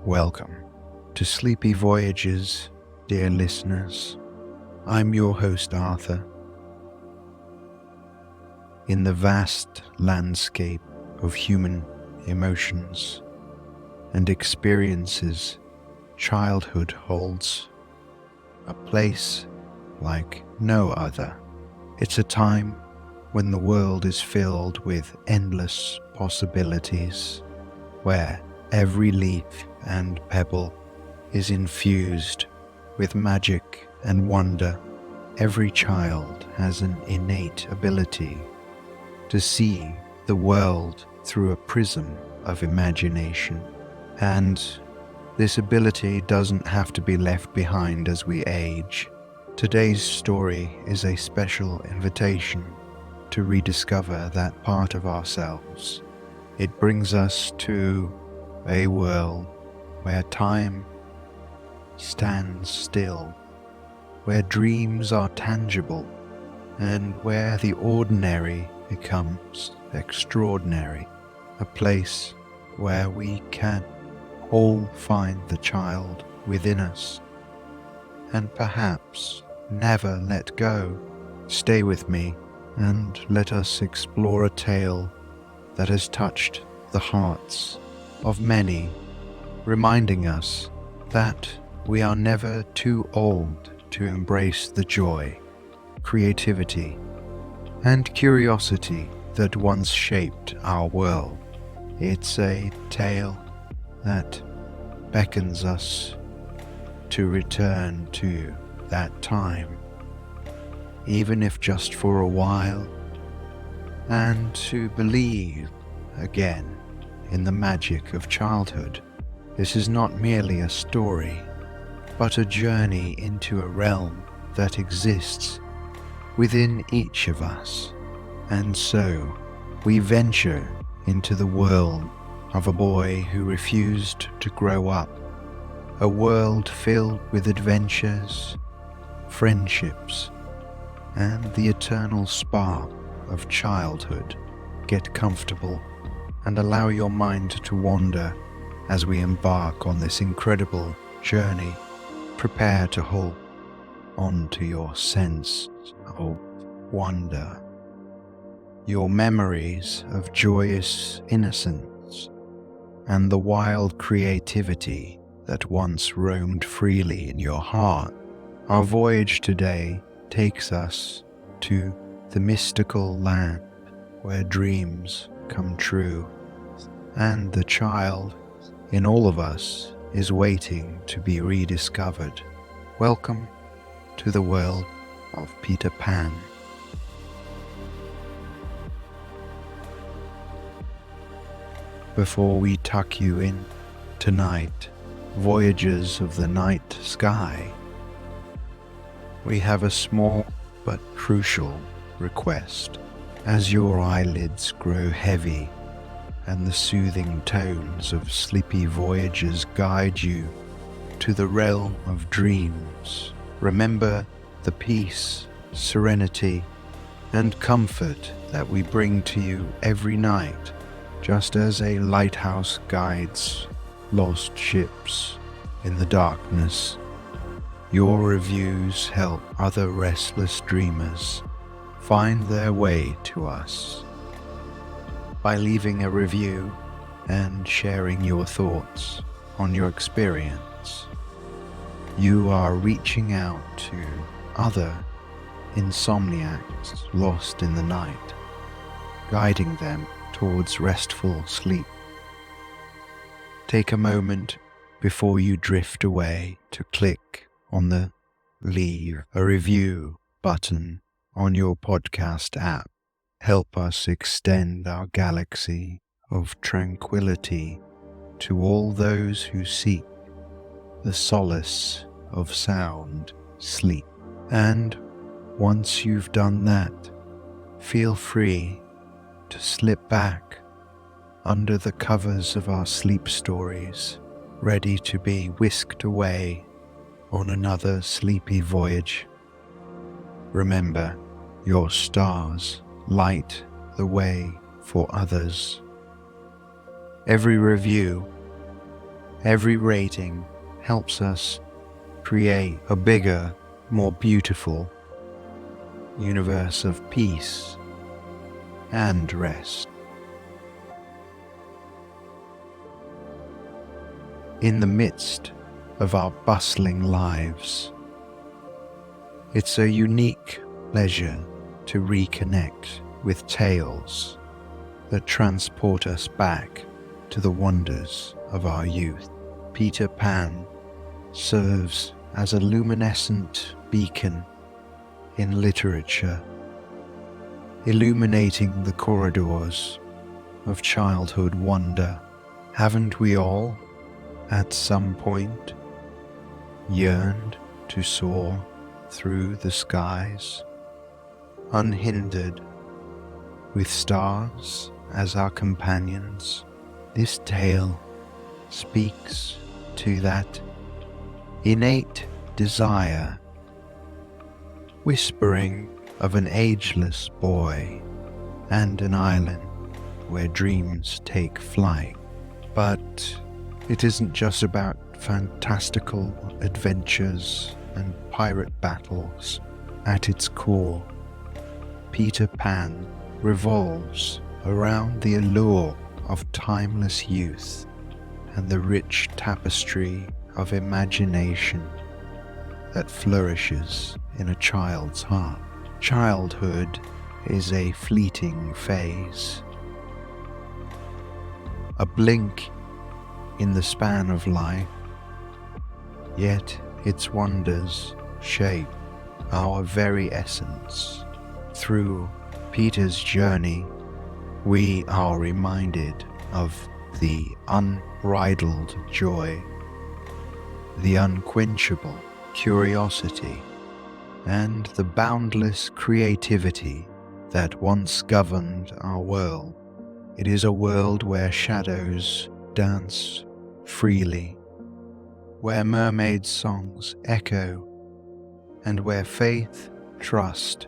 Welcome to Sleepy Voyages, dear listeners. I'm your host, Arthur. In the vast landscape of human emotions and experiences, childhood holds a place like no other. It's a time when the world is filled with endless possibilities, where every leaf and pebble is infused with magic and wonder. Every child has an innate ability to see the world through a prism of imagination, and this ability doesn't have to be left behind as we age. Today's story is a special invitation to rediscover that part of ourselves. It brings us to a world where time stands still, where dreams are tangible, and where the ordinary becomes extraordinary. A place where we can all find the child within us and perhaps never let go. Stay with me and let us explore a tale that has touched the hearts of many, reminding us that we are never too old to embrace the joy, creativity, and curiosity that once shaped our world. It's a tale that beckons us to return to that time, even if just for a while, and to believe again in the magic of childhood. This is not merely a story, but a journey into a realm that exists within each of us. And so we venture into the world of a boy who refused to grow up, a world filled with adventures, friendships, and the eternal spark of childhood. Get comfortable and allow your mind to wander as we embark on this incredible journey. Prepare to hold on to your sense of wonder, your memories of joyous innocence, and the wild creativity that once roamed freely in your heart. Our voyage today takes us to the mystical land where dreams come true, and the child in all of us is waiting to be rediscovered. Welcome to the world of Peter Pan. Before we tuck you in tonight, voyagers of the night sky, we have a small but crucial request. As your eyelids grow heavy and the soothing tones of Sleepy Voyagers guide you to the realm of dreams, remember the peace, serenity, and comfort that we bring to you every night, just as a lighthouse guides lost ships in the darkness. Your reviews help other restless dreamers find their way to us. By leaving a review and sharing your thoughts on your experience, you are reaching out to other insomniacs lost in the night, guiding them towards restful sleep. Take a moment before you drift away to click on the Leave a Review button on your podcast app. Help us extend our galaxy of tranquility to all those who seek the solace of sound sleep. And once you've done that, feel free to slip back under the covers of our sleep stories, ready to be whisked away on another sleepy voyage. Remember, your stars light the way for others. Every review Every rating helps us create a bigger, more beautiful universe of peace and rest. In the midst of our bustling lives, it's a unique pleasure to reconnect with tales that transport us back to the wonders of our youth. Peter Pan serves as a luminescent beacon in literature, illuminating the corridors of childhood wonder. Haven't we all, at some point, yearned to soar through the skies, unhindered, with stars as our companions? This tale speaks to that innate desire, whispering of an ageless boy and an island where dreams take flight. But it isn't just about fantastical adventures and pirate battles. At its core, Peter Pan revolves around the allure of timeless youth and the rich tapestry of imagination that flourishes in a child's heart. Childhood is a fleeting phase, a blink in the span of life, yet its wonders shape our very essence. Through Peter's journey, we are reminded of the unbridled joy, the unquenchable curiosity, and the boundless creativity that once governed our world. It is a world where shadows dance freely, where mermaid songs echo, and where faith, trust,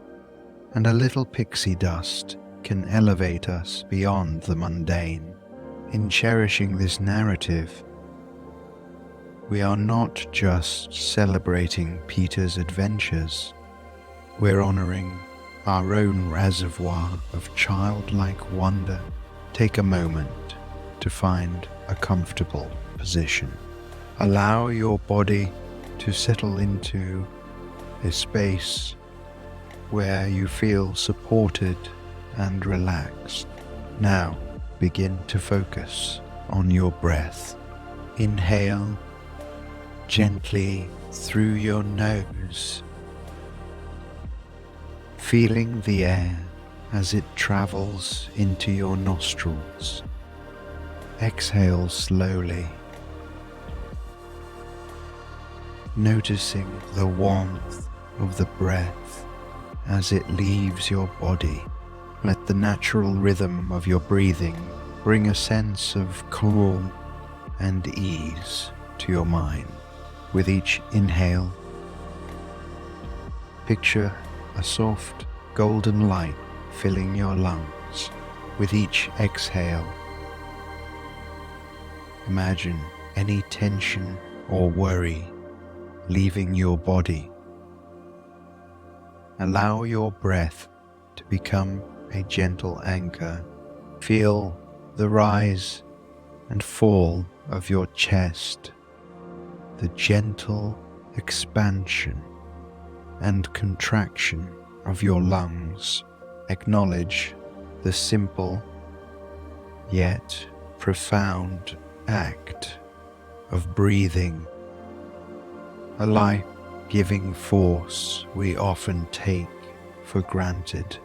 and a little pixie dust can elevate us beyond the mundane. In cherishing this narrative, we are not just celebrating Peter's adventures, we're honoring our own reservoir of childlike wonder. Take a moment to find a comfortable position. Allow your body to settle into a space where you feel supported and relaxed. Now begin to focus on your breath. Inhale gently through your nose, feeling the air as it travels into your nostrils. Exhale slowly, noticing the warmth of the breath as it leaves your body. Let the natural rhythm of your breathing bring a sense of calm and ease to your mind. With each inhale, picture a soft golden light filling your lungs. With each exhale, imagine any tension or worry leaving your body. Allow your breath to become a gentle anchor. Feel the rise and fall of your chest, the gentle expansion and contraction of your lungs. Acknowledge the simple yet profound act of breathing, a life-giving force we often take for granted.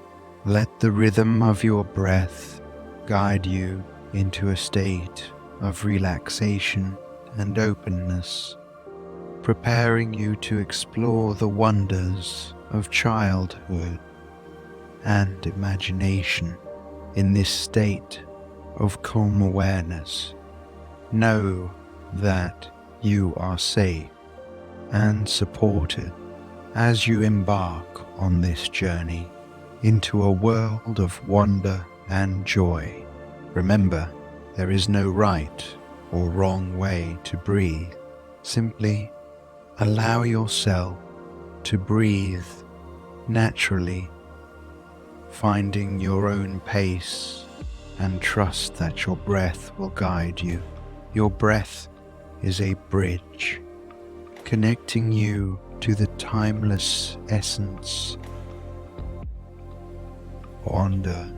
Let the rhythm of your breath guide you into a state of relaxation and openness, preparing you to explore the wonders of childhood and imagination. In this state of calm awareness, know that you are safe and supported as you embark on this journey into a world of wonder and joy. Remember, there is no right or wrong way to breathe. Simply allow yourself to breathe naturally, finding your own pace, and trust that your breath will guide you. Your breath is a bridge connecting you to the timeless essence. Wander.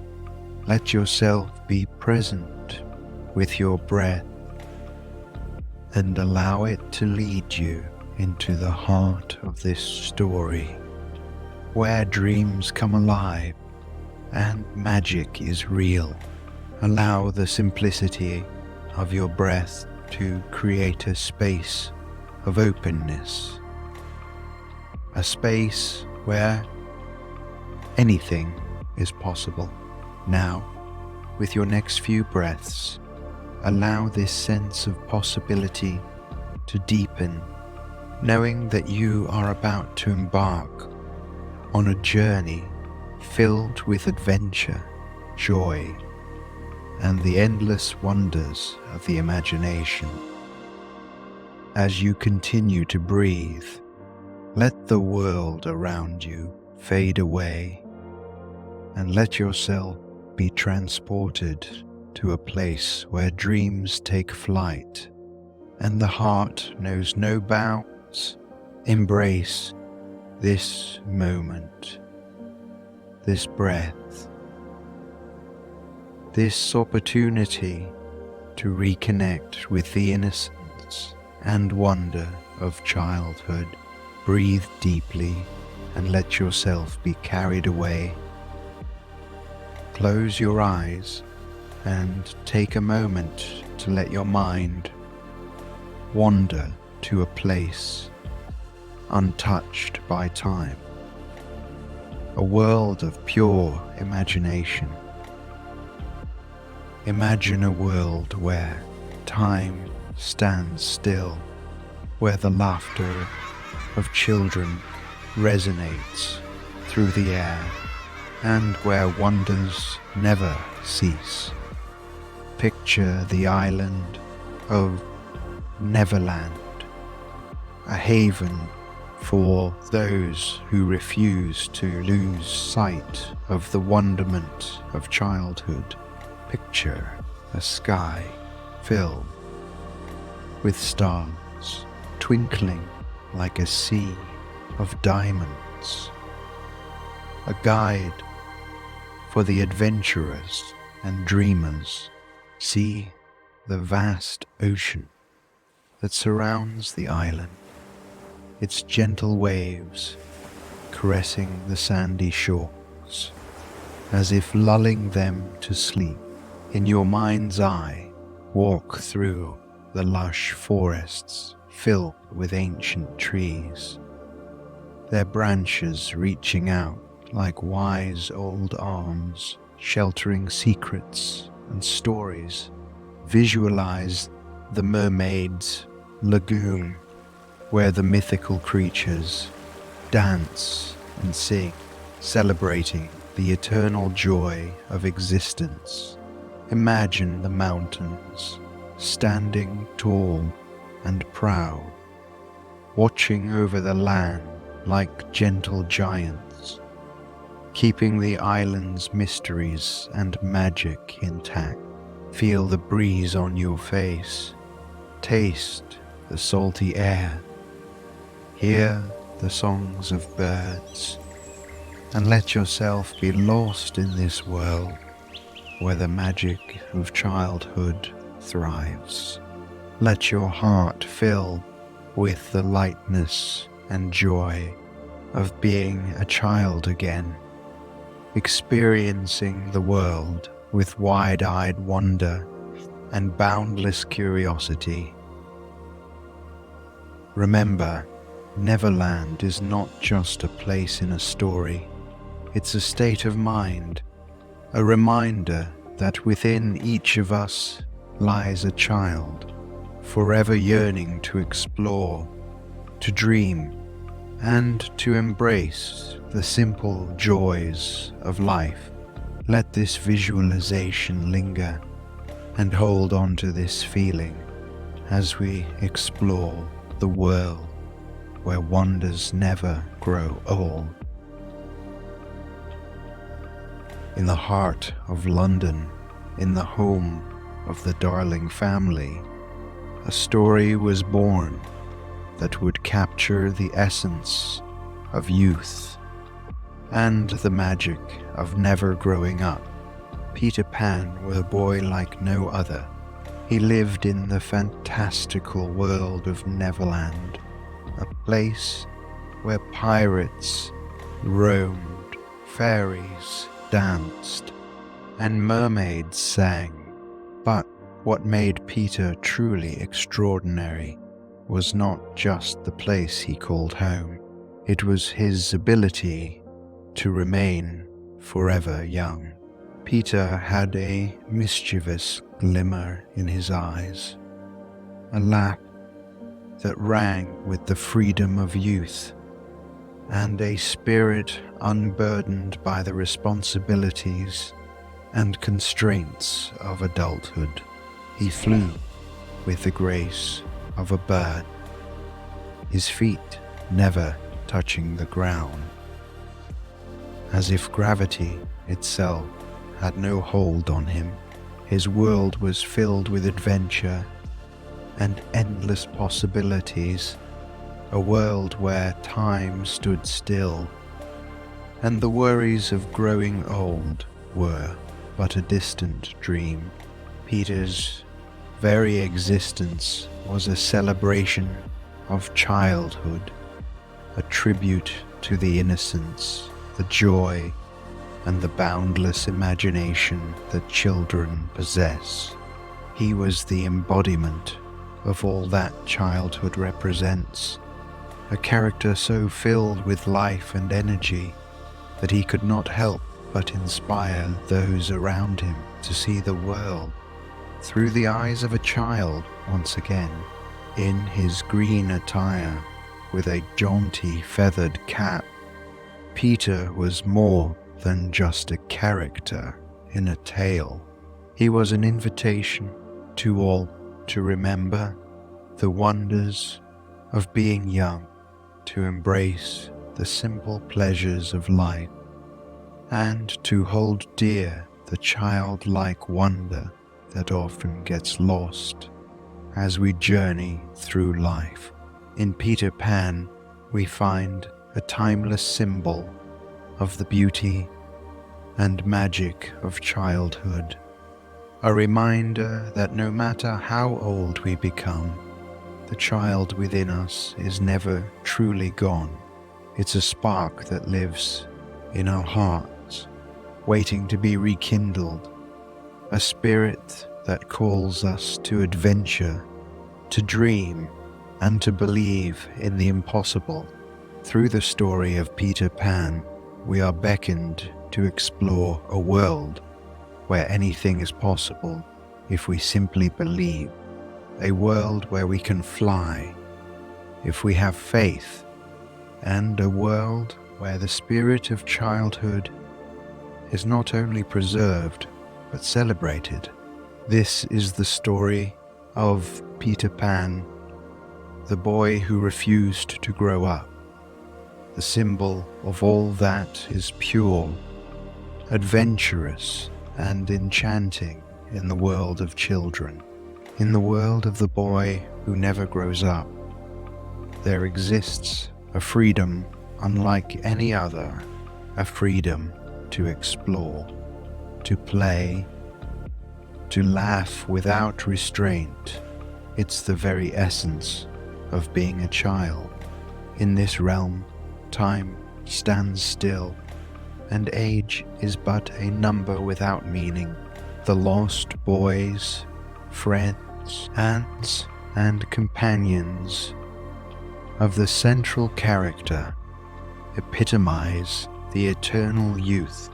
Let yourself be present with your breath and allow it to lead you into the heart of this story, where dreams come alive and magic is real. Allow the simplicity of your breath to create a space of openness, a space where anything is possible. Now, with your next few breaths, allow this sense of possibility to deepen, knowing that you are about to embark on a journey filled with adventure, joy, and the endless wonders of the imagination. As you continue to breathe, let the world around you fade away and let yourself be transported to a place where dreams take flight and the heart knows no bounds. Embrace this moment, this breath, this opportunity to reconnect with the innocence and wonder of childhood. Breathe deeply and let yourself be carried away. Close your eyes and take a moment to let your mind wander to a place untouched by time, a world of pure imagination. Imagine a world where time stands still, where the laughter of children resonates through the air, and where wonders never cease. Picture the island of Neverland, a haven for those who refuse to lose sight of the wonderment of childhood. Picture a sky filled with stars twinkling like a sea of diamonds, a guide for the adventurers and dreamers. See the vast ocean that surrounds the island, its gentle waves caressing the sandy shores, as if lulling them to sleep. In your mind's eye, walk through the lush forests filled with ancient trees, their branches reaching out like wise old arms, sheltering secrets and stories. Visualize the mermaid's lagoon, where the mythical creatures dance and sing, celebrating the eternal joy of existence. Imagine the mountains standing tall and proud, watching over the land like gentle giants, keeping the island's mysteries and magic intact. Feel the breeze on your face, taste the salty air, hear the songs of birds, and let yourself be lost in this world where the magic of childhood thrives. Let your heart fill with the lightness and joy of being a child again, experiencing the world with wide-eyed wonder and boundless curiosity. Remember, Neverland is not just a place in a story, it's a state of mind, a reminder that within each of us lies a child, forever yearning to explore, to dream, and to embrace the simple joys of life. Let this visualization linger and hold on to this feeling as we explore the world where wonders never grow old. In the heart of London, in the home of the Darling family, a story was born that would capture the essence of youth and the magic of never growing up. Peter Pan was a boy like no other. He lived in the fantastical world of Neverland, a place where pirates roamed, fairies danced, and mermaids sang. But what made Peter truly extraordinary was not just the place he called home. It was his ability to remain forever young. Peter had a mischievous glimmer in his eyes, a laugh that rang with the freedom of youth, and a spirit unburdened by the responsibilities and constraints of adulthood. He flew with the grace of a bird, his feet never touching the ground, as if gravity itself had no hold on him. His world was filled with adventure and endless possibilities, a world where time stood still, and the worries of growing old were but a distant dream. Peter's very existence was a celebration of childhood, a tribute to the innocence, the joy, and the boundless imagination that children possess. He was the embodiment of all that childhood represents, a character so filled with life and energy that he could not help but inspire those around him to see the world through the eyes of a child once again. In his green attire, with a jaunty feathered cap, Peter was more than just a character in a tale. He was an invitation to all to remember the wonders of being young, to embrace the simple pleasures of life, and to hold dear the childlike wonder that often gets lost as we journey through life. In Peter Pan, we find a timeless symbol of the beauty and magic of childhood, a reminder that no matter how old we become, the child within us is never truly gone. It's a spark that lives in our hearts, waiting to be rekindled, a spirit that calls us to adventure, to dream, and to believe in the impossible. Through the story of Peter Pan, we are beckoned to explore a world where anything is possible if we simply believe, a world where we can fly if we have faith, and a world where the spirit of childhood is not only preserved but celebrated. This is the story of Peter Pan, the boy who refused to grow up, the symbol of all that is pure, adventurous, and enchanting in the world of children. In the world of the boy who never grows up, there exists a freedom unlike any other, a freedom to explore, to play, to laugh without restraint. It's the very essence of being a child. In this realm, time stands still, and age is but a number without meaning. The lost boys, friends, aunts, and companions of the central character epitomize the eternal youth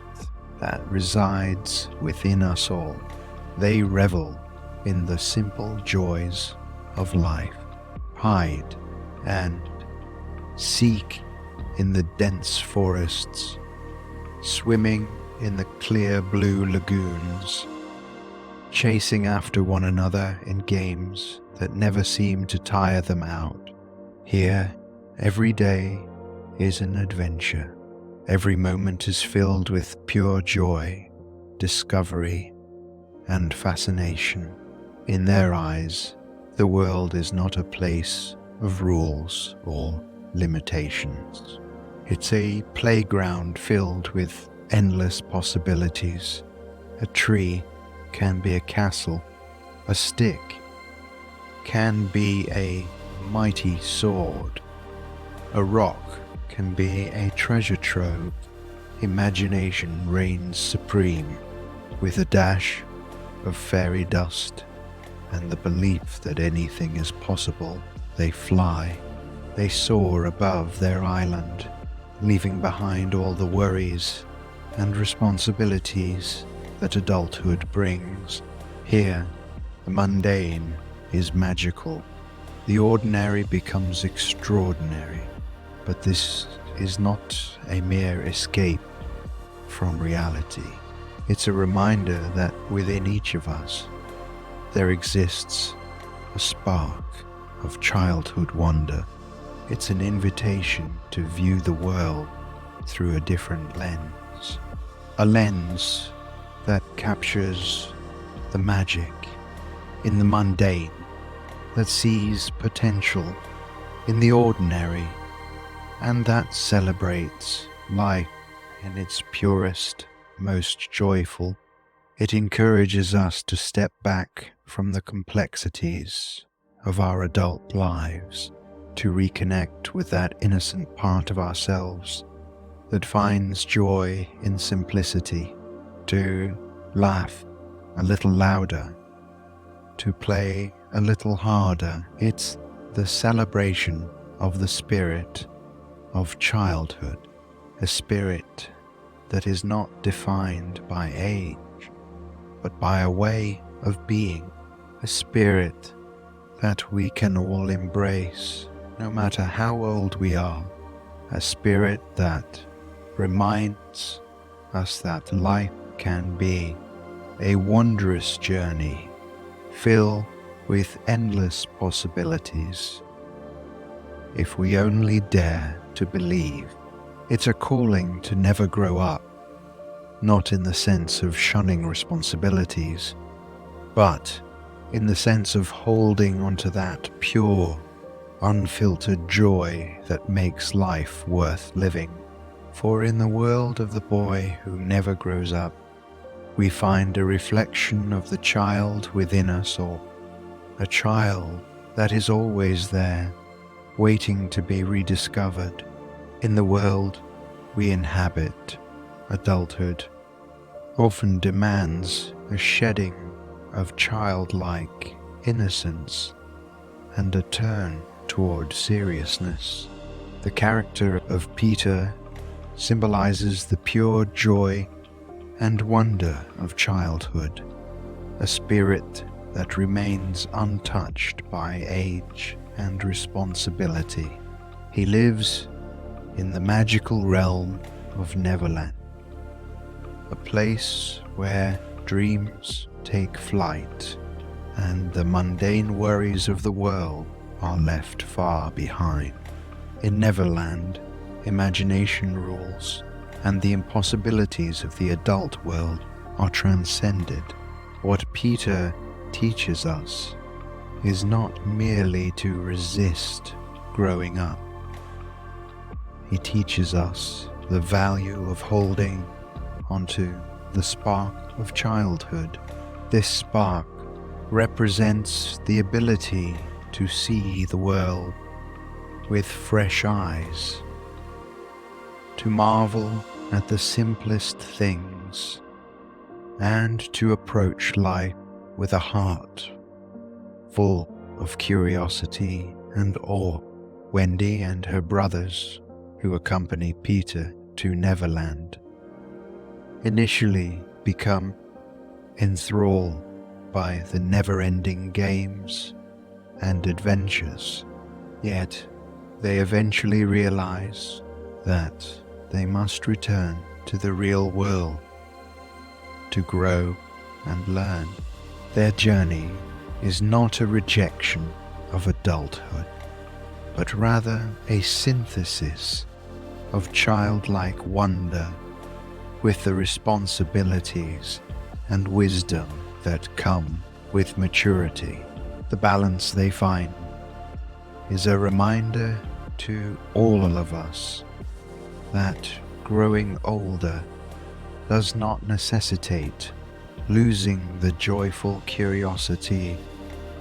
that resides within us all. They revel in the simple joys of life, hide and seek in the dense forests, swimming in the clear blue lagoons, chasing after one another in games that never seem to tire them out. Here, every day is an adventure. Every moment is filled with pure joy, discovery, and fascination. In their eyes, the world is not a place of rules or limitations. It's a playground filled with endless possibilities. A tree can be a castle. A stick can be a mighty sword. A rock can be a treasure trove. Imagination reigns supreme, with a dash of fairy dust and the belief that anything is possible. They fly. They soar above their island, leaving behind all the worries and responsibilities that adulthood brings. Here, the mundane is magical. The ordinary becomes extraordinary. But this is not a mere escape from reality. It's a reminder that within each of us, there exists a spark of childhood wonder. It's an invitation to view the world through a different lens. A lens that captures the magic in the mundane, that sees potential in the ordinary, and that celebrates life in its purest, most joyful. It encourages us to step back from the complexities of our adult lives, to reconnect with that innocent part of ourselves that finds joy in simplicity, to laugh a little louder, to play a little harder. It's the celebration of the spirit of childhood, a spirit that is not defined by age, but by a way of being, a spirit that we can all embrace, no matter how old we are, a spirit that reminds us that life can be a wondrous journey filled with endless possibilities, if we only dare to believe. It's a calling to never grow up, not in the sense of shunning responsibilities, but in the sense of holding onto that pure, unfiltered joy that makes life worth living. For in the world of the boy who never grows up, we find a reflection of the child within us all, a child that is always there, waiting to be rediscovered. In the world we inhabit, adulthood often demands a shedding of childlike innocence and a turn toward seriousness. The character of Peter symbolizes the pure joy and wonder of childhood, a spirit that remains untouched by age and responsibility. He lives in the magical realm of Neverland, a place where dreams take flight and the mundane worries of the world are left far behind. In Neverland, imagination rules, and the impossibilities of the adult world are transcended. What Peter teaches us is not merely to resist growing up. He teaches us the value of holding onto the spark of childhood. This spark represents the ability to see the world with fresh eyes, to marvel at the simplest things, and to approach life with a heart full of curiosity and awe. Wendy and her brothers, who accompany Peter to Neverland, initially become enthralled by the never-ending games and adventures, yet they eventually realize that they must return to the real world to grow and learn. Their journey is not a rejection of adulthood, but rather a synthesis of childlike wonder with the responsibilities and wisdom that come with maturity. The balance they find is a reminder to all of us that growing older does not necessitate losing the joyful curiosity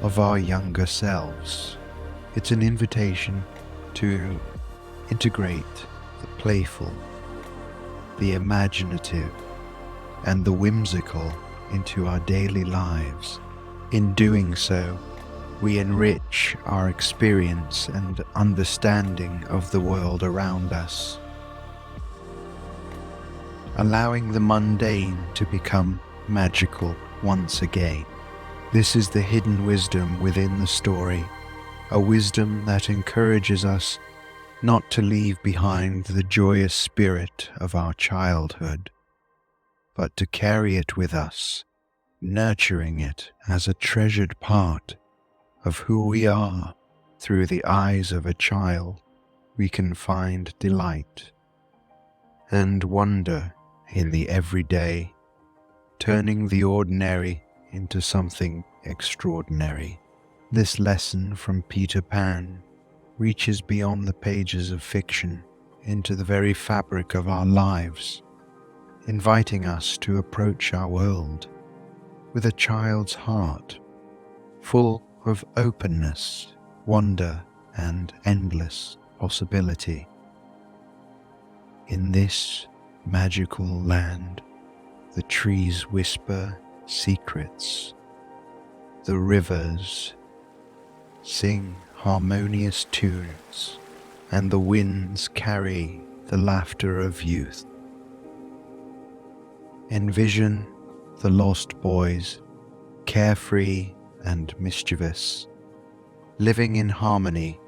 of our younger selves. It's an invitation to integrate the playful, the imaginative, and the whimsical into our daily lives. In doing so, we enrich our experience and understanding of the world around us, allowing the mundane to become magical once again. This is the hidden wisdom within the story, a wisdom that encourages us not to leave behind the joyous spirit of our childhood, but to carry it with us, nurturing it as a treasured part of who we are. Through the eyes of a child, we can find delight and wonder in the everyday, turning the ordinary into something extraordinary. This lesson from Peter Pan reaches beyond the pages of fiction into the very fabric of our lives, inviting us to approach our world with a child's heart, full of openness, wonder, and endless possibility. In this magical land, the trees whisper secrets, the rivers sing harmonious tunes, and the winds carry the laughter of youth. Envision the lost boys, carefree and mischievous, living in harmony.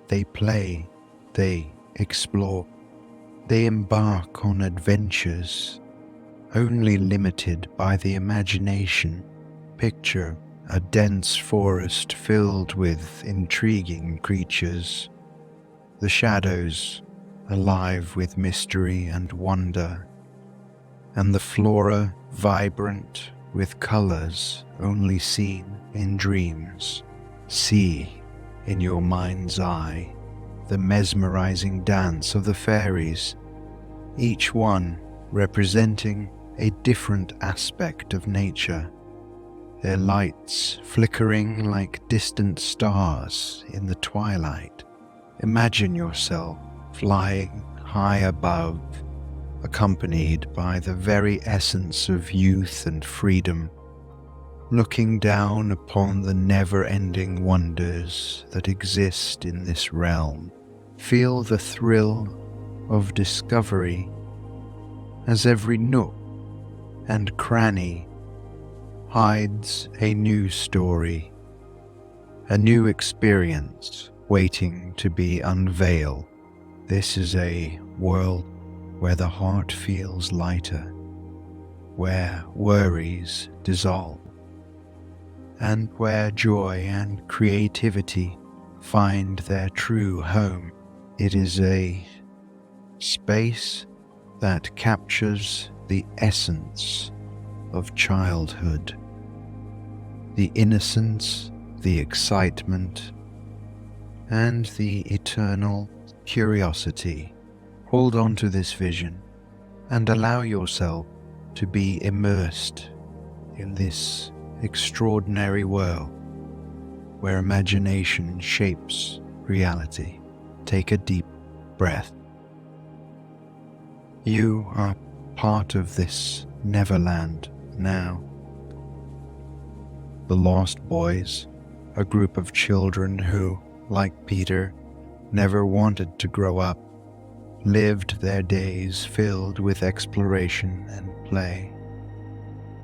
They play, they explore, they embark on adventures only limited by the imagination. Picture a dense forest filled with intriguing creatures, the shadows alive with mystery and wonder, and the flora vibrant with colors only seen in dreams. See in your mind's eye the mesmerizing dance of the fairies, each one representing a different aspect of nature, their lights flickering like distant stars in the twilight. Imagine yourself flying high above, accompanied by the very essence of youth and freedom, looking down upon the never-ending wonders that exist in this realm. Feel the thrill of discovery as every nook and cranny hides a new story, a new experience waiting to be unveiled. This is a world where the heart feels lighter, where worries dissolve, and where joy and creativity find their true home. It is a space that captures the essence of childhood, the innocence, the excitement, and the eternal curiosity. Hold on to this vision and allow yourself to be immersed in this extraordinary world where imagination shapes reality. Take a deep breath. You are part of this Neverland now. The Lost Boys, a group of children who, like Peter, never wanted to grow up, lived their days filled with exploration and play.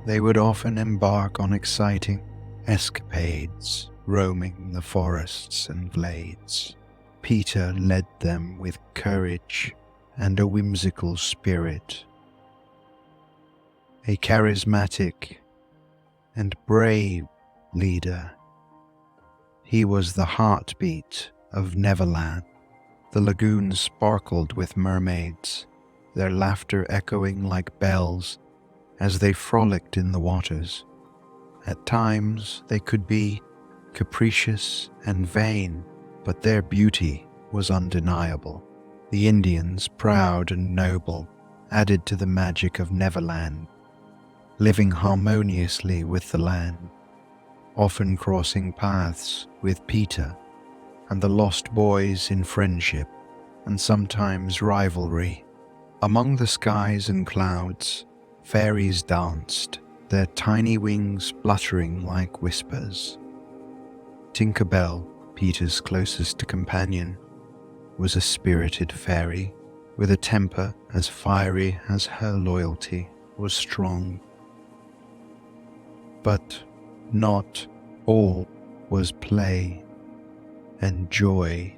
They would often embark on exciting escapades, roaming the forests and glades. Peter led them with courage and a whimsical spirit, a charismatic and brave leader. He was the heartbeat of Neverland. The lagoons sparkled with mermaids, their laughter echoing like bells as they frolicked in the waters. At times they could be capricious and vain, but their beauty was undeniable. The Indians, proud and noble, added to the magic of Neverland, living harmoniously with the land, often crossing paths with Peter and the lost boys in friendship and sometimes rivalry. Among the skies and clouds, fairies danced, their tiny wings fluttering like whispers. Tinker Bell, Peter's closest companion, was a spirited fairy with a temper as fiery as her loyalty was strong. But not all was play and joy.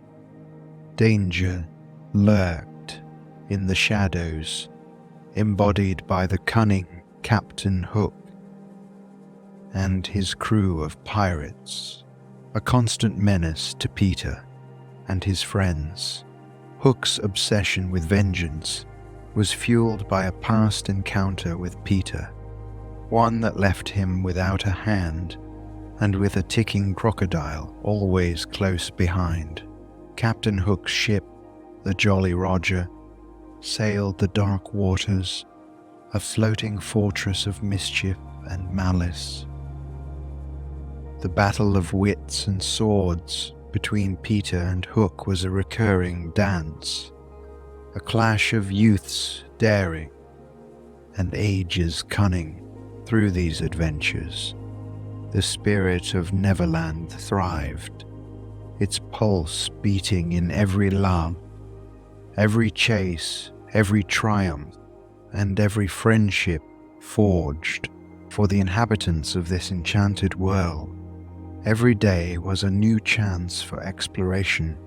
Danger lurked in the shadows, embodied by the cunning Captain Hook and his crew of pirates, a constant menace to Peter and his friends. Hook's obsession with vengeance was fueled by a past encounter with Peter, one that left him without a hand and with a ticking crocodile always close behind. Captain Hook's ship, the Jolly Roger, sailed the dark waters, a floating fortress of mischief and malice. The battle of wits and swords between Peter and Hook was a recurring dance, a clash of youth's daring and age's cunning. Through these adventures, the spirit of Neverland thrived, its pulse beating in every love, every chase, every triumph, and every friendship forged for the inhabitants of this enchanted world. Every day was a new chance for exploration,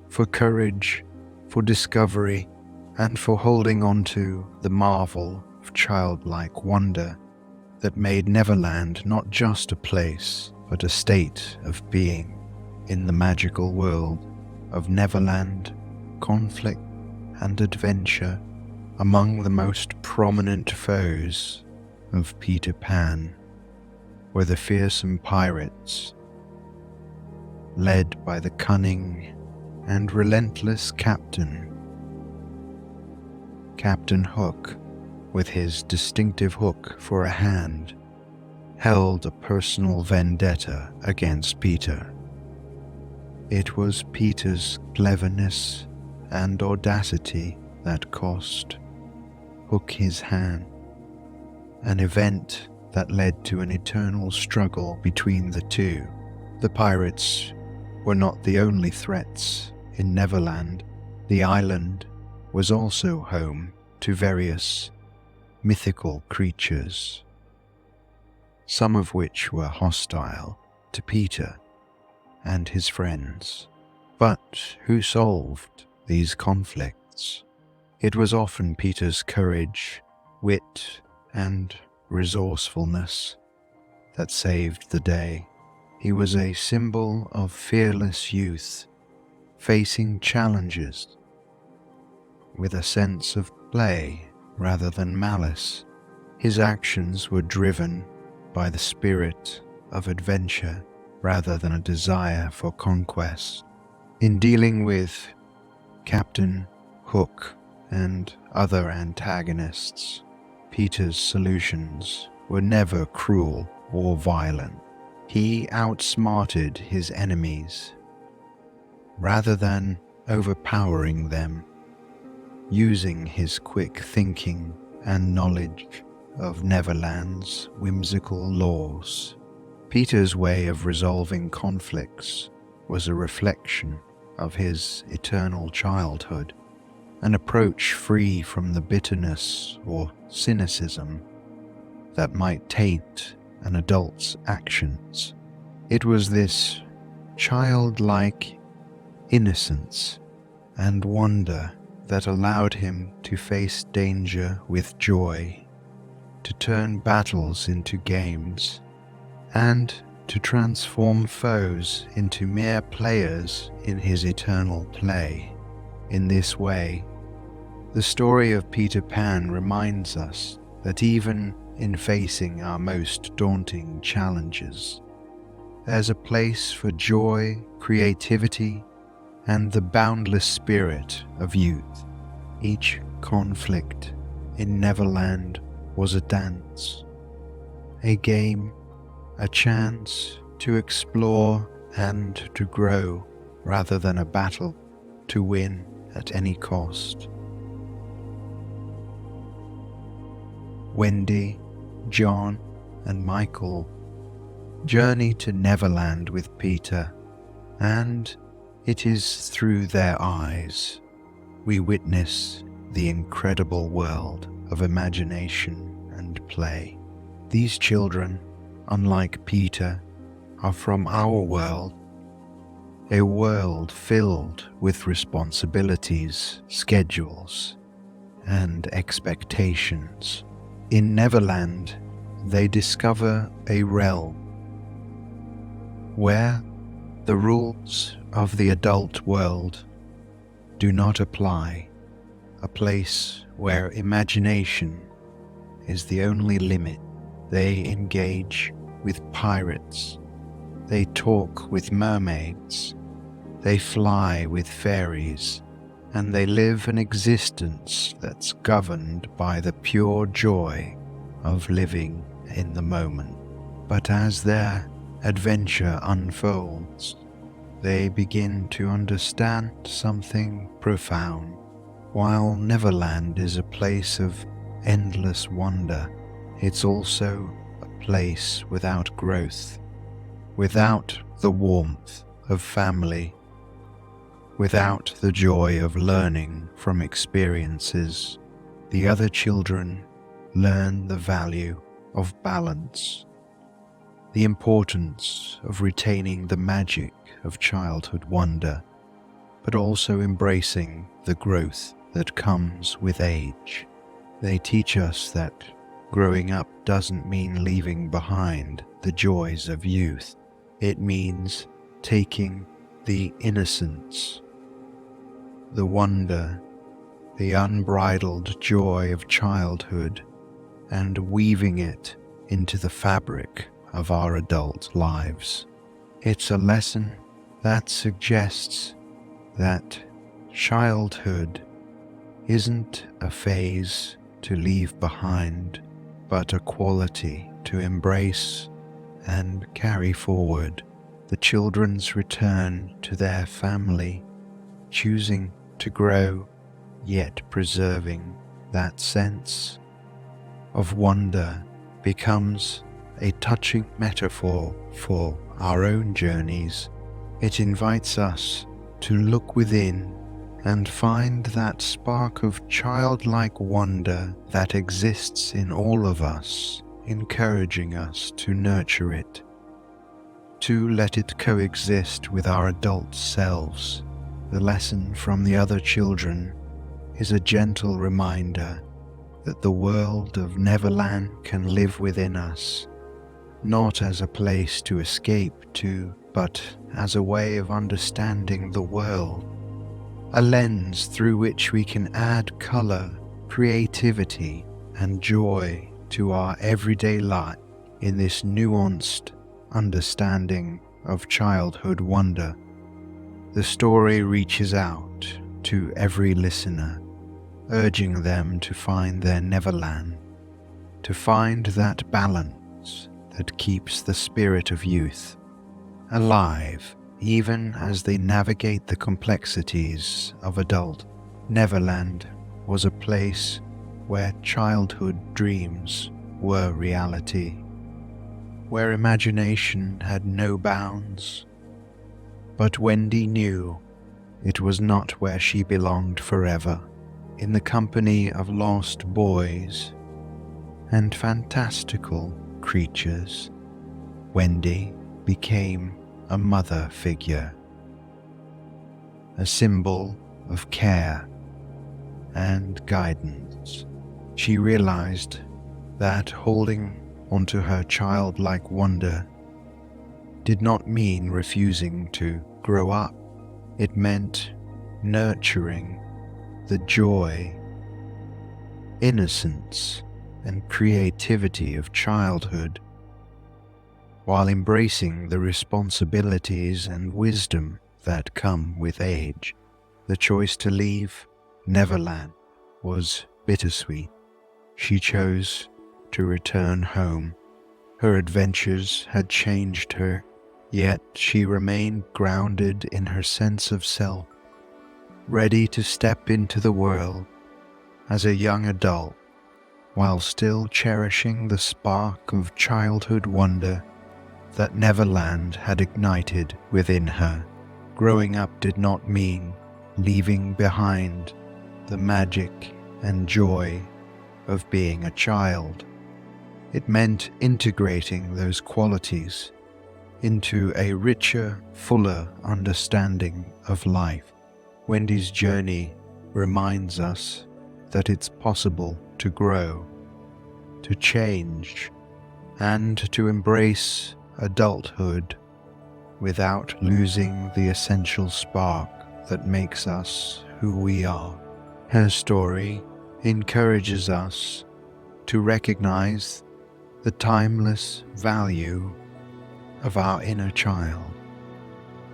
for courage, for discovery, and for holding on to the marvel of childlike wonder that made Neverland not just a place, but a state of being. In the magical world of Neverland, conflict and adventure among the most prominent foes of Peter Pan were the fearsome pirates, led by the cunning and relentless Captain Hook, with his distinctive hook for a hand, held a personal vendetta against Peter. It was Peter's cleverness and audacity that cost Hook his hand, an event that led to an eternal struggle between the two. The pirates were not the only threats in Neverland. The island was also home to various mythical creatures, some of which were hostile to Peter and his friends. But who solved these conflicts? It was often Peter's courage, wit, and resourcefulness that saved the day. He was a symbol of fearless youth, facing challenges with a sense of play rather than malice. His actions were driven by the spirit of adventure rather than a desire for conquest. In dealing with Captain Hook and other antagonists, Peter's solutions were never cruel or violent. He outsmarted his enemies rather than overpowering them, using his quick thinking and knowledge of Neverland's whimsical laws. Peter's way of resolving conflicts was a reflection of his eternal childhood, an approach free from the bitterness or cynicism that might taint an adult's actions. It was this childlike innocence and wonder that allowed him to face danger with joy, to turn battles into games, and to transform foes into mere players in his eternal play. In this way, the story of Peter Pan reminds us that even in facing our most daunting challenges, there's a place for joy, creativity, and the boundless spirit of youth. Each conflict in Neverland was a dance, a game, a chance to explore and to grow, rather than a battle to win at any cost. Wendy, John, and Michael journey to Neverland with Peter, and it is through their eyes we witness the incredible world of imagination and play. These children, unlike Peter, are from our world, a world filled with responsibilities, schedules, and expectations. In Neverland, they discover a realm where the rules of the adult world do not apply, a place where imagination is the only limit. They engage with pirates, they talk with mermaids, they fly with fairies, and they live an existence that's governed by the pure joy of living in the moment. But as their adventure unfolds, they begin to understand something profound. While Neverland is a place of endless wonder, it's also a place without growth, without the warmth of family, without the joy of learning from experiences. The other children learn the value of balance, the importance of retaining the magic of childhood wonder, but also embracing the growth that comes with age. They teach us that growing up doesn't mean leaving behind the joys of youth. It means taking the innocence, the wonder, the unbridled joy of childhood and weaving it into the fabric of our adult lives. It's a lesson that suggests that childhood isn't a phase to leave behind, but a quality to embrace and carry forward. The children's return to their family, choosing to grow, yet preserving that sense of wonder, becomes a touching metaphor for our own journeys. It invites us to look within and find that spark of childlike wonder that exists in all of us, encouraging us to nurture it, to let it coexist with our adult selves. The lesson from the other children is a gentle reminder that the world of Neverland can live within us, not as a place to escape to, but as a way of understanding the world, a lens through which we can add color, creativity, and joy to our everyday life. In this nuanced understanding of childhood wonder, the story reaches out to every listener, urging them to find their Neverland, to find that balance that keeps the spirit of youth alive even as they navigate the complexities of adult. Neverland was a place where childhood dreams were reality, where imagination had no bounds. But Wendy knew it was not where she belonged forever. In the company of lost boys and fantastical creatures, Wendy became a mother figure, a symbol of care and guidance. She realized that holding onto her childlike wonder did not mean refusing to grow up. It meant nurturing the joy, innocence, and creativity of childhood, while embracing the responsibilities and wisdom that come with age. The choice to leave Neverland was bittersweet. She chose to return home. Her adventures had changed her, yet she remained grounded in her sense of self, ready to step into the world as a young adult, while still cherishing the spark of childhood wonder that Neverland had ignited within her. Growing up did not mean leaving behind the magic and joy of being a child. It meant integrating those qualities into a richer, fuller understanding of life. Wendy's journey reminds us that it's possible to grow, to change, and to embrace adulthood without losing the essential spark that makes us who we are. Her story encourages us to recognize the timeless value of our inner child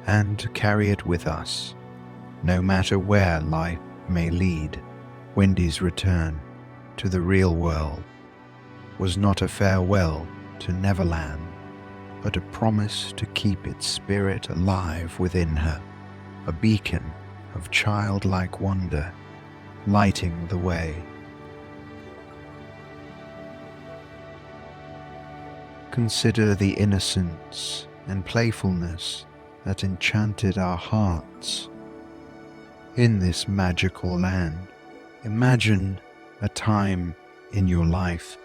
and to carry it with us, no matter where life may lead. Wendy's return to the real world was not a farewell to Neverland, but a promise to keep its spirit alive within her, a beacon of childlike wonder lighting the way. Consider the innocence and playfulness that enchanted our hearts in this magical land. Imagine a time in your life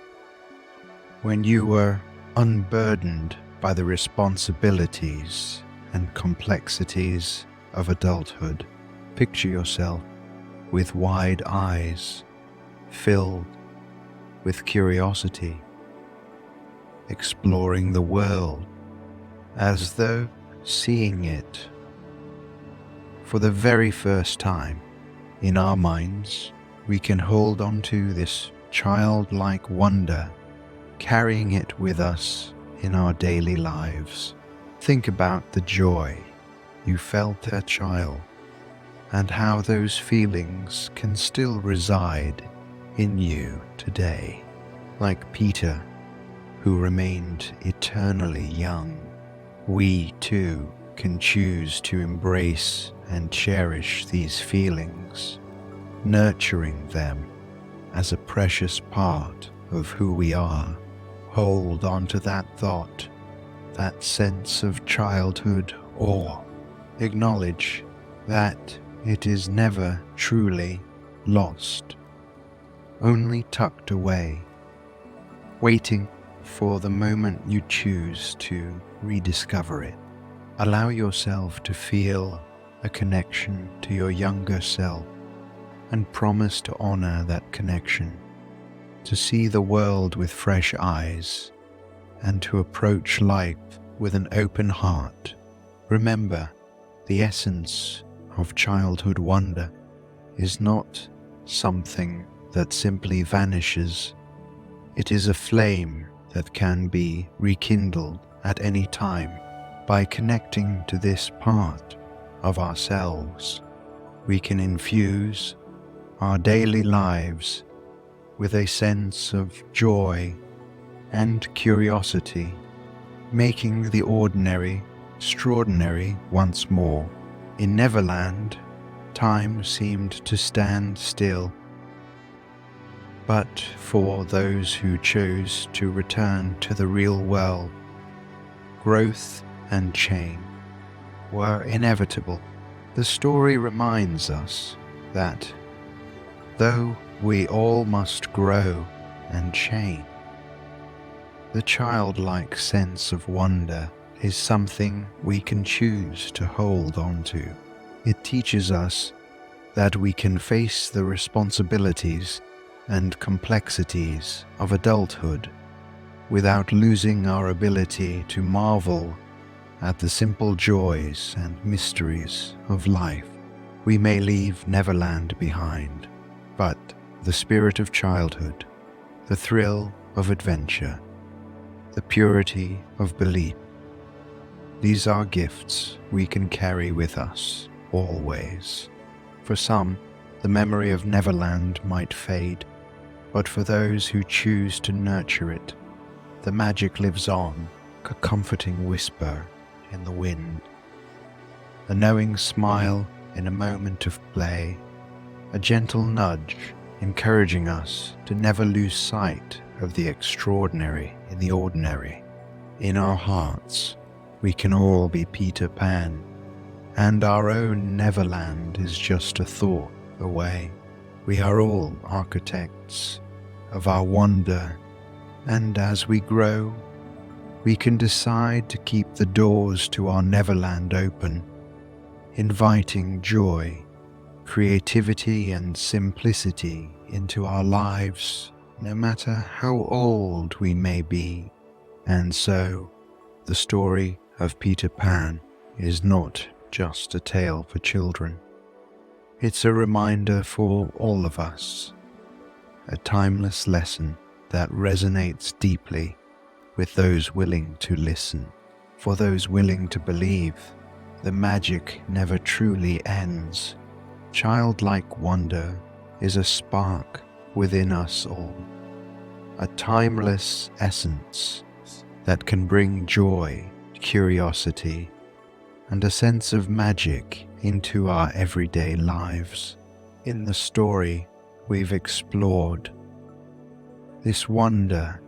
when you were unburdened by the responsibilities and complexities of adulthood. Picture yourself with wide eyes, filled with curiosity, exploring the world as though seeing it for the very first time. In our minds, we can hold on to this childlike wonder, carrying it with us in our daily lives. Think about the joy you felt as a child and how those feelings can still reside in you today. Like Peter, who remained eternally young, we too can choose to embrace and cherish these feelings, nurturing them as a precious part of who we are. Hold on to that thought, that sense of childhood awe. Acknowledge that it is never truly lost, only tucked away, waiting for the moment you choose to rediscover it. Allow yourself to feel a connection to your younger self and promise to honor that connection, to see the world with fresh eyes and to approach life with an open heart. Remember, the essence of childhood wonder is not something that simply vanishes. It is a flame that can be rekindled at any time. By connecting to this part of ourselves, we can infuse our daily lives with a sense of joy and curiosity, making the ordinary extraordinary once more. In Neverland, time seemed to stand still, but for those who chose to return to the real world, growth and change were inevitable. The story reminds us that though we all must grow and change, the childlike sense of wonder is something we can choose to hold on to. It teaches us that we can face the responsibilities and complexities of adulthood without losing our ability to marvel at the simple joys and mysteries of life. We may leave Neverland behind, but the spirit of childhood, the thrill of adventure, the purity of belief, these are gifts we can carry with us always. For some, the memory of Neverland might fade, but for those who choose to nurture it, the magic lives on, a comforting whisper in the wind, a knowing smile in a moment of play, a gentle nudge encouraging us to never lose sight of the extraordinary in the ordinary. In our hearts, we can all be Peter Pan, and our own Neverland is just a thought away. We are all architects of our wonder, and as we grow, we can decide to keep the doors to our Neverland open, inviting joy, creativity, and simplicity into our lives, no matter how old we may be. And so, the story of Peter Pan is not just a tale for children. It's a reminder for all of us, a timeless lesson that resonates deeply with those willing to listen. For those willing to believe, the magic never truly ends. Childlike wonder is a spark within us all, a timeless essence that can bring joy, curiosity, and a sense of magic into our everyday lives. In the story we've explored, this wonder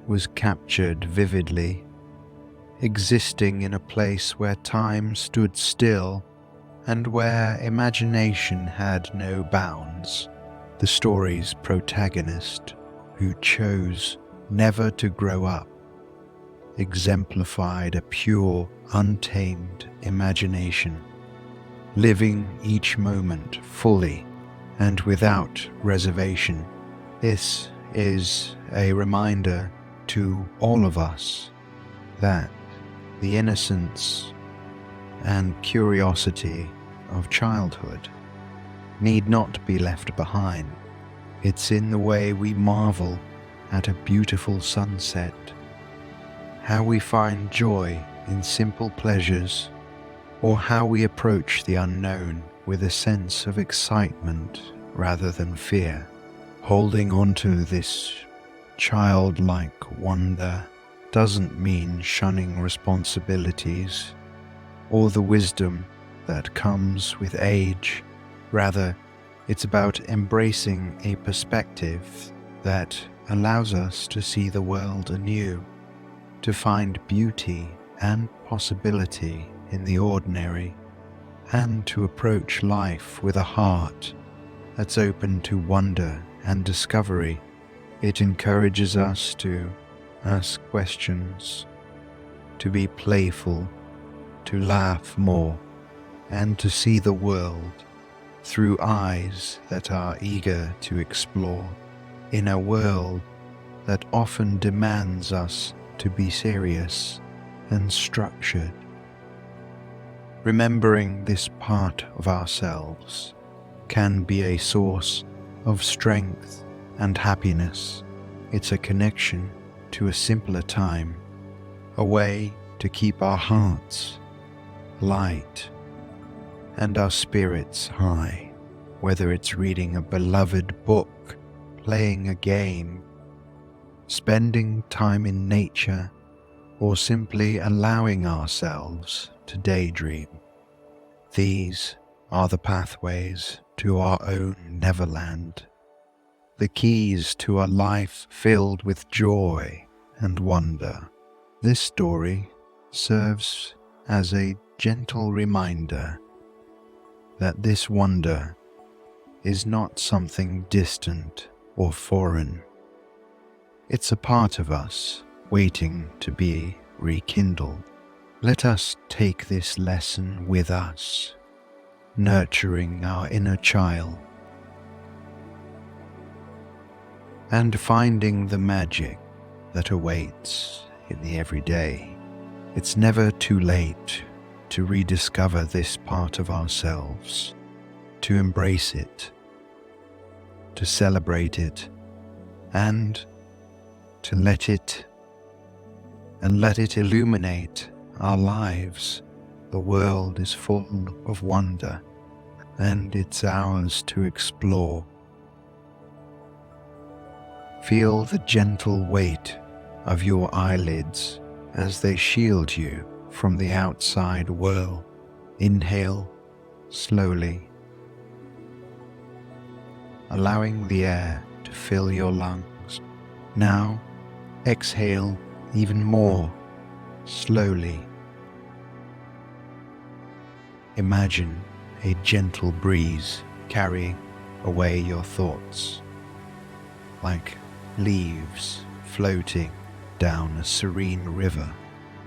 was captured vividly, existing in a place where time stood still and where imagination had no bounds. The story's protagonist, who chose never to grow up, exemplified a pure, untamed imagination, living each moment fully and without reservation. This is a reminder to all of us that the innocence and curiosity of childhood need not be left behind. It's in the way we marvel at a beautiful sunset, how we find joy in simple pleasures, or how we approach the unknown with a sense of excitement rather than fear. Holding on to this childlike wonder doesn't mean shunning responsibilities or the wisdom that comes with age. Rather, it's about embracing a perspective that allows us to see the world anew, to find beauty and possibility in the ordinary, and to approach life with a heart that's open to wonder and discovery. It encourages us to ask questions, to be playful, to laugh more, and to see the world through eyes that are eager to explore. In a world that often demands us to be serious and structured, remembering this part of ourselves can be a source of strength and happiness. It's a connection to a simpler time, a way to keep our hearts light and our spirits high. Whether it's reading a beloved book, playing a game, spending time in nature, or simply allowing ourselves to daydream, these are the pathways to our own Neverland, the keys to a life filled with joy and wonder. This story serves as a gentle reminder that this wonder is not something distant or foreign. It's a part of us waiting to be rekindled. Let us take this lesson with us, nurturing our inner child and finding the magic that awaits in the everyday. It's never too late to rediscover this part of ourselves, to embrace it, to celebrate it, and to let it illuminate our lives. The world is full of wonder, and it's ours to explore. Feel the gentle weight of your eyelids as they shield you from the outside world. Inhale slowly, allowing the air to fill your lungs. Now exhale even more slowly. Imagine a gentle breeze carrying away your thoughts, like leaves floating down a serene river.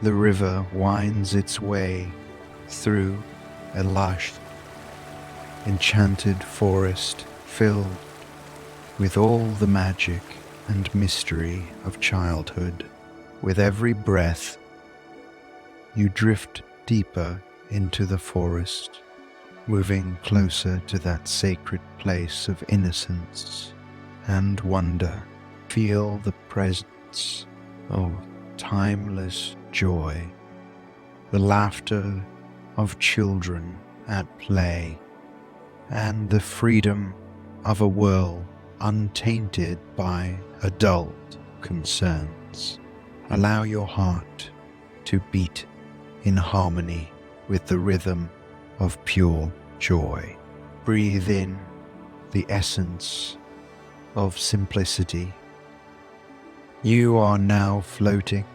The river winds its way through a lush, enchanted forest filled with all the magic and mystery of childhood. With every breath, you drift deeper into the forest, moving closer to that sacred place of innocence and wonder. Feel the presence of timeless joy, the laughter of children at play, and the freedom of a world untainted by adult concerns. Allow your heart to beat in harmony with the rhythm of pure joy. Breathe in the essence of simplicity. You are now floating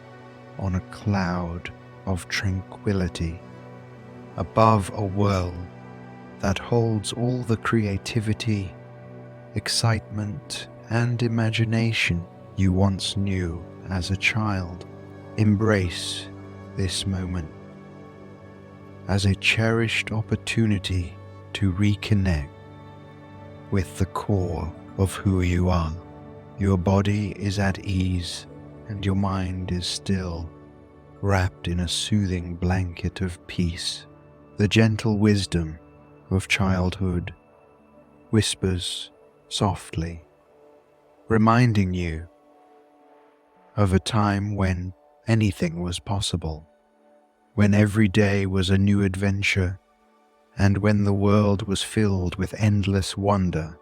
on a cloud of tranquility above a world that holds all the creativity, excitement, and imagination you once knew as a child. Embrace this moment as a cherished opportunity to reconnect with the core of who you are. Your body is at ease and your mind is still, wrapped in a soothing blanket of peace. The gentle wisdom of childhood whispers softly, reminding you of a time when anything was possible, when every day was a new adventure, and when the world was filled with endless wonder.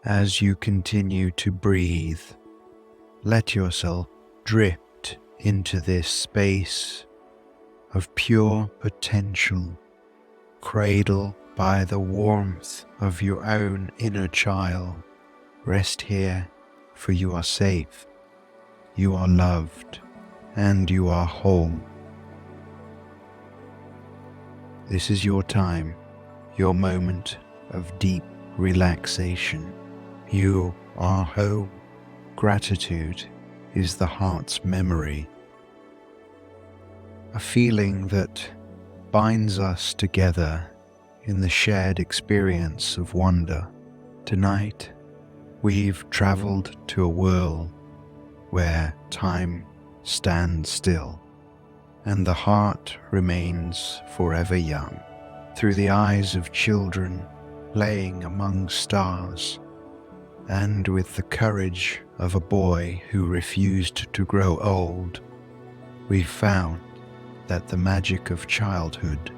As you continue to breathe, let yourself drift into this space of pure potential, cradled by the warmth of your own inner child. Rest here, for you are safe, you are loved, and you are whole. This is your time, your moment of deep relaxation. You are home. Gratitude is the heart's memory, a feeling that binds us together in the shared experience of wonder. Tonight, we've traveled to a world where time stands still and the heart remains forever young. Through the eyes of children playing among stars, and with the courage of a boy who refused to grow old, we've found that the magic of childhood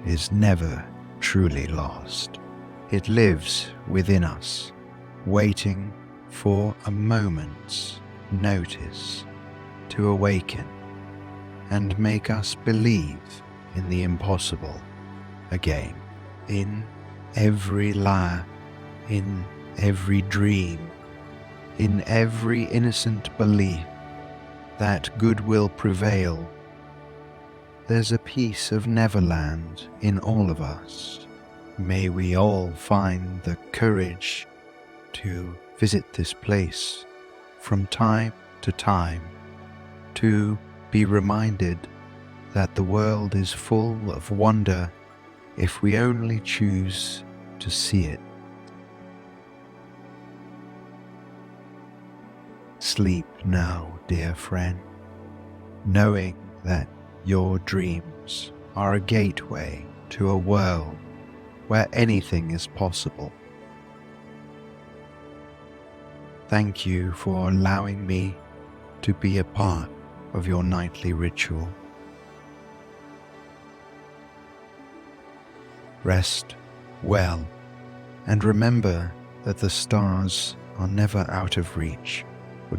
is never truly lost. It lives within us, waiting for a moment's notice to awaken and make us believe in the impossible again. In every laugh, in every dream, in every innocent belief that good will prevail, there's a piece of Neverland in all of us. May we all find the courage to visit this place from time to time, to be reminded that the world is full of wonder if we only choose to see it. Sleep now, dear friend, knowing that your dreams are a gateway to a world where anything is possible. Thank you for allowing me to be a part of your nightly ritual. Rest well, and remember that the stars are never out of reach for